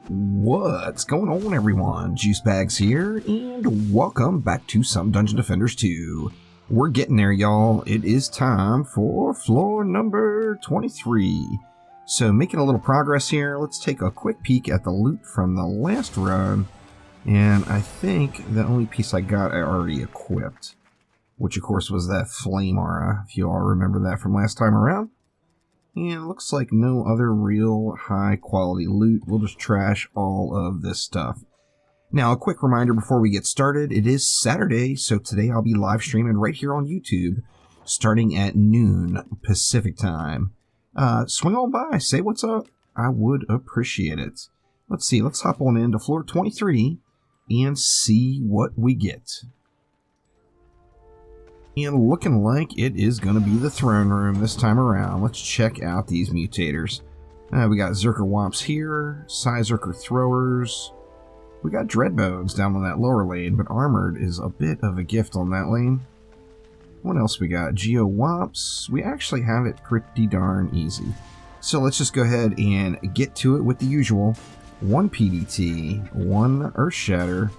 What's going on, everyone? Juicebags here, and welcome back to some Dungeon Defenders 2. We're getting there, y'all. It is time for floor number 23. So, making a little progress here, let's take a quick peek at the loot from the last run. And I think the only piece I got I already equipped, which of course was that flame aura, if you all remember that from last time around. And it looks like no other real high quality loot. We'll just trash all of this stuff. Now, a quick reminder before we get started, it is Saturday, so today I'll be live streaming right here on YouTube, starting at noon Pacific time. Swing on by, say what's up. I would appreciate it. Let's see, let's hop on into floor 23 and see what we get. And looking like it is going to be the throne room this time around. Let's check out these mutators. We got Zerker Womps here, Zerker Throwers. We got Dreadbones down on that lower lane, but Armored is a bit of a gift on that lane. What else we got? Geo Womps. We actually have it pretty darn easy. So let's just go ahead and get to it with the usual. 1 PDT, 1 Earthshatter,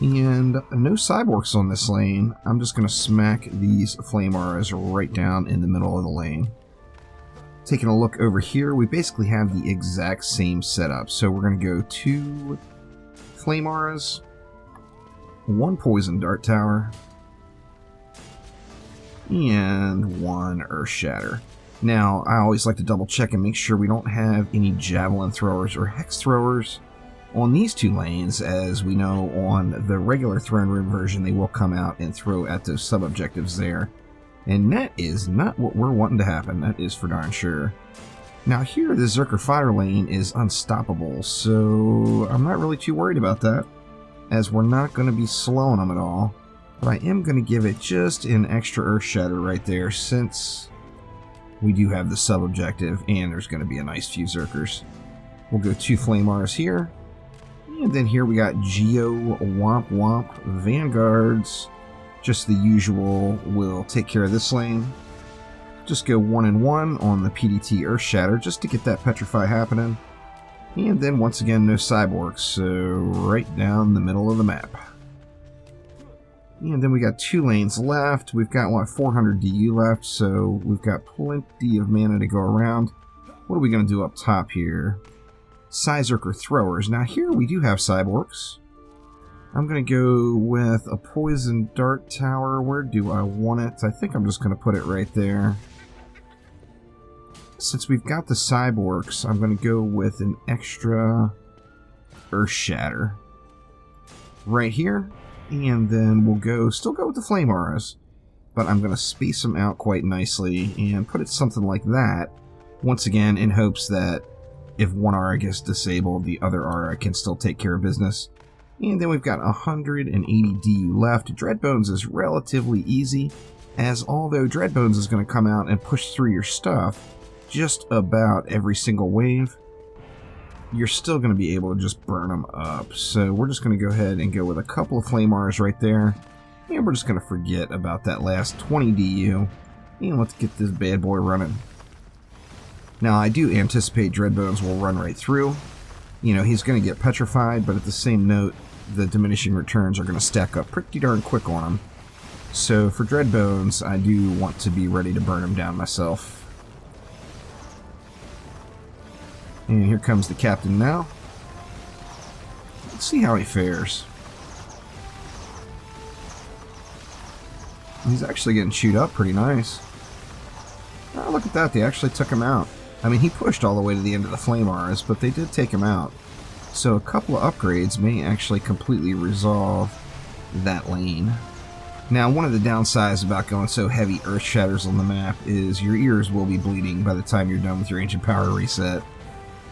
and no cyborgs on this lane. I'm just going to smack these flame auras right down in the middle of the lane. Taking a look over here, we basically have the exact same setup. So we're going to go 2 flame auras, 1 poison dart tower, and 1 earth shatter. Now, I always like to double check and make sure we don't have any javelin throwers or hex throwers on these 2 lanes. As we know, on the regular throne room version, they will come out and throw at those sub-objectives there. And that is not what we're wanting to happen, that is for darn sure. Now here, the Zerker Fire lane is unstoppable, so I'm not really too worried about that, as we're not going to be slowing them at all. But I am going to give it just an extra Earth Shatter right there, since we do have the sub-objective, and there's going to be a nice few Zerkers. We'll go 2 Flame Auras here. And then here we got Geo Womp Womp Vanguards. Just the usual will take care of this lane. Just go 1 and 1 on the PDT Earth Shatter just to get that Petrify happening. And then once again, no cyborgs, so right down the middle of the map. And then we got 2 lanes left. We've got, what, 400 DU left, so we've got plenty of mana to go around. What are we going to do up top here? Zerker Throwers. Now here we do have cyborgs. I'm going to go with a poison dart tower. Where do I want it? I think I'm just going to put it right there. Since we've got the cyborgs, I'm going to go with an extra Earth Shatter right here. And then we'll still go with the Flame Auras, but I'm going to space them out quite nicely and put it something like that. Once again, in hopes that if one aura gets disabled, the other aura can still take care of business. And then we've got 180 DU left. Dreadbones is relatively easy, as although Dreadbones is going to come out and push through your stuff just about every single wave, you're still going to be able to just burn them up. So we're just going to go ahead and go with a couple of Flame Auras right there. And we're just going to forget about that last 20 DU. And let's get this bad boy running. Now, I do anticipate Dreadbones will run right through. You know, he's going to get petrified, but at the same note, the diminishing returns are going to stack up pretty darn quick on him. So for Dreadbones, I do want to be ready to burn him down myself. And here comes the captain now. Let's see how he fares. He's actually getting chewed up pretty nice. Oh, look at that, they actually took him out. I mean, he pushed all the way to the end of the Flame Auras, but they did take him out. So a couple of upgrades may actually completely resolve that lane. Now, one of the downsides about going so heavy Earth Shatters on the map is your ears will be bleeding by the time you're done with your Ancient Power reset.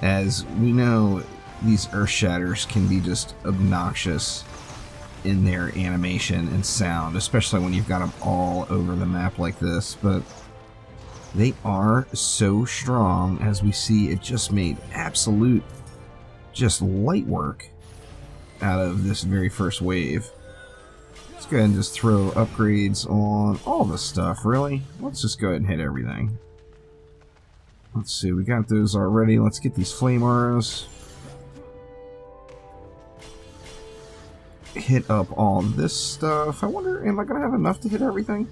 As we know, these Earth Shatters can be just obnoxious in their animation and sound, especially when you've got them all over the map like this, but they are so strong. As we see, it just made absolute just light work out of this very first wave. Let's go ahead and just throw upgrades on all this stuff, really. Let's just go ahead and hit everything. Let's see, we got those already. Let's get these flame auras. hit up all this stuff. I wonder, am I going to have enough to hit everything?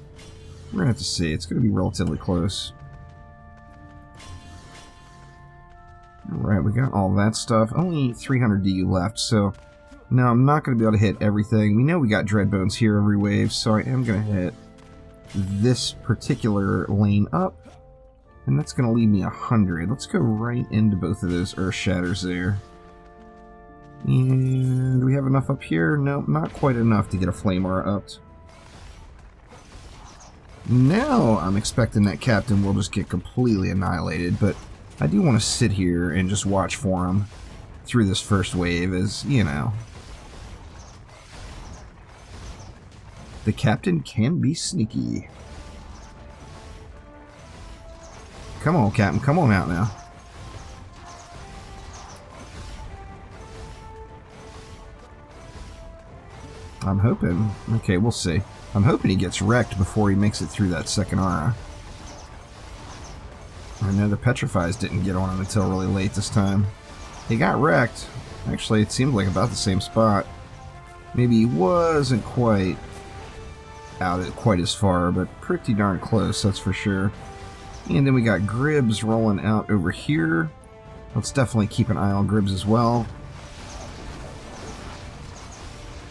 We're going to have to see. It's going to be relatively close. Alright, we got all that stuff. Only 300 DU left, so no, I'm not going to be able to hit everything. We know we got Dreadbones here every wave, so I am going to hit this particular lane up. And that's going to leave me 100. Let's go right into both of those Earth Shatters there. And do we have enough up here? Nope, not quite enough to get a Flame Aura upped. Now I'm expecting that Captain will just get completely annihilated, but I do want to sit here and just watch for him through this first wave, as, you know, the Captain can be sneaky. Come on, Captain, come on out now. I'm hoping. Okay, we'll see. I'm hoping he gets wrecked before he makes it through that second aura. I know the Petrifies didn't get on him until really late this time. He got wrecked. Actually, it seemed like about the same spot. Maybe he wasn't quite out quite as far, but pretty darn close, that's for sure. And then we got Gribbs rolling out over here. Let's definitely keep an eye on Gribbs as well.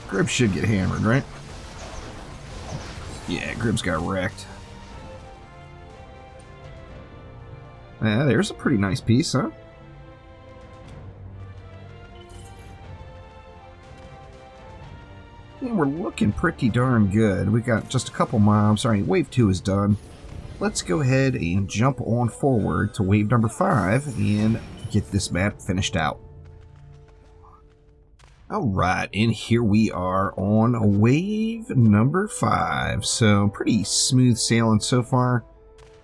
Gribbs should get hammered, right? Yeah, Gribbs got wrecked. Yeah, there's a pretty nice piece, huh? And we're looking pretty darn good. We got just a couple mobs. Alright, wave 2 is done. Let's go ahead and jump on forward to wave number 5 and get this map finished out. Alright, and here we are on wave number 5. So, pretty smooth sailing so far.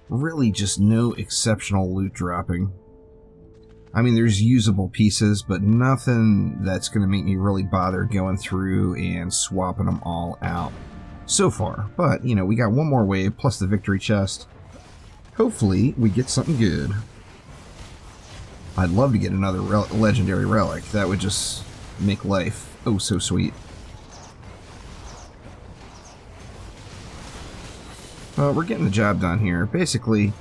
Really just no exceptional loot dropping. I mean, there's usable pieces, but nothing that's going to make me really bother going through and swapping them all out so far. But, you know, we got one more wave plus the victory chest. Hopefully, we get something good. I'd love to get another legendary relic. That would just make life oh so sweet. We're getting the job done here. Basically,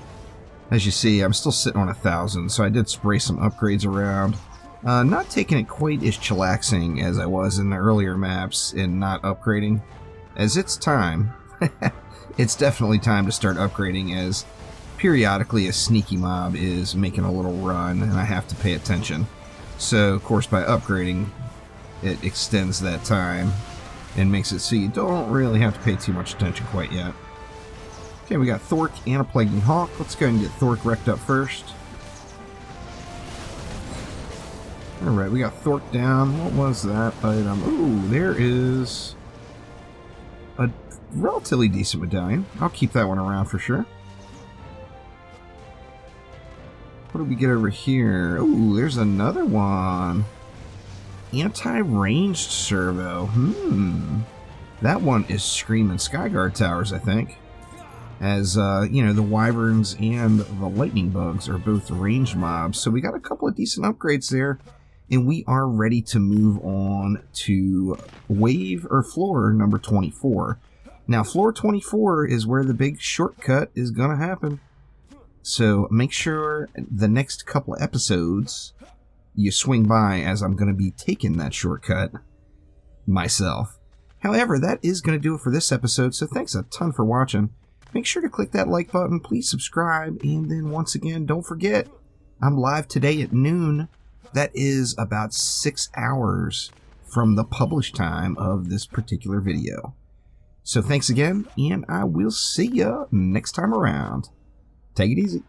as you see, I'm still sitting on 1,000, so I did spray some upgrades around. Not taking it quite as chillaxing as I was in the earlier maps and not upgrading, as it's time. It's definitely time to start upgrading, as periodically a sneaky mob is making a little run and I have to pay attention. So, of course, by upgrading, it extends that time and makes it so you don't really have to pay too much attention quite yet. Okay, we got Thork and a Plaguing Hawk. Let's go ahead and get Thork wrecked up first. Alright, we got Thork down. What was that item? Ooh, there is a relatively decent medallion. I'll keep that one around for sure. What do we get over here? Ooh, there's another one. Anti-ranged servo. That one is screaming Skyguard Towers, I think. As, you know, the Wyverns and the Lightning Bugs are both ranged mobs. So we got a couple of decent upgrades there. And we are ready to move on to wave or floor number 24. Now, floor 24 is where the big shortcut is going to happen. So make sure the next couple of episodes you swing by, as I'm going to be taking that shortcut myself. However, that is going to do it for this episode. So thanks a ton for watching. Make sure to click that like button, please subscribe, and then once again, don't forget, I'm live today at noon. That is about 6 hours from the published time of this particular video. So thanks again, and I will see ya next time around. Take it easy.